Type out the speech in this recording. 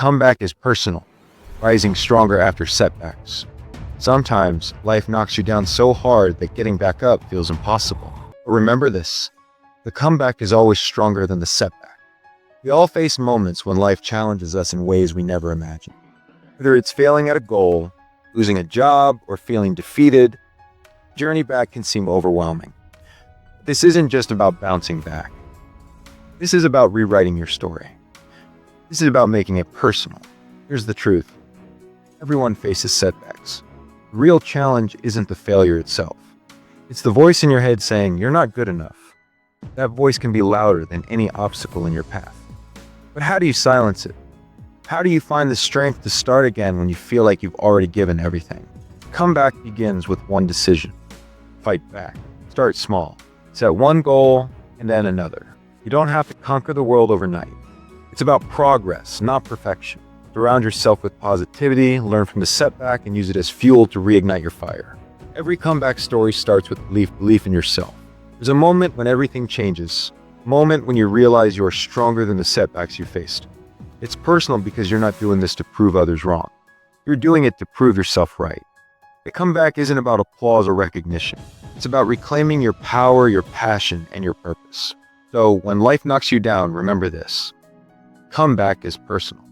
comeback is personal, rising stronger after setbacks. Sometimes life knocks you down so hard that getting back up feels impossible. But remember this, the comeback is always stronger than the setback. We all face moments when life challenges us in ways we never imagined. Whether it's failing at a goal, losing a job, or feeling defeated, the journey back can seem overwhelming. This isn't just about bouncing back. This is about rewriting your story. This is about making it personal. Here's the truth. Everyone faces setbacks. The real challenge isn't the failure itself. It's the voice in your head saying, "You're not good enough." That voice can be louder than any obstacle in your path. But how do you silence it? How do you find the strength to start again when you feel like you've already given everything? Comeback begins with one decision. Fight back. Start small. Set one goal and then another. You don't have to conquer the world overnight. It's about progress, not perfection. Surround yourself with positivity, learn from the setback, and use it as fuel to reignite your fire. Every comeback story starts with belief in yourself. There's a moment when everything changes, a moment when you realize you are stronger than the setbacks you faced. It's personal because you're not doing this to prove others wrong. You're doing it to prove yourself right. The comeback isn't about applause or recognition. It's about reclaiming your power, your passion, and your purpose. So when life knocks you down, remember this. Comeback is personal.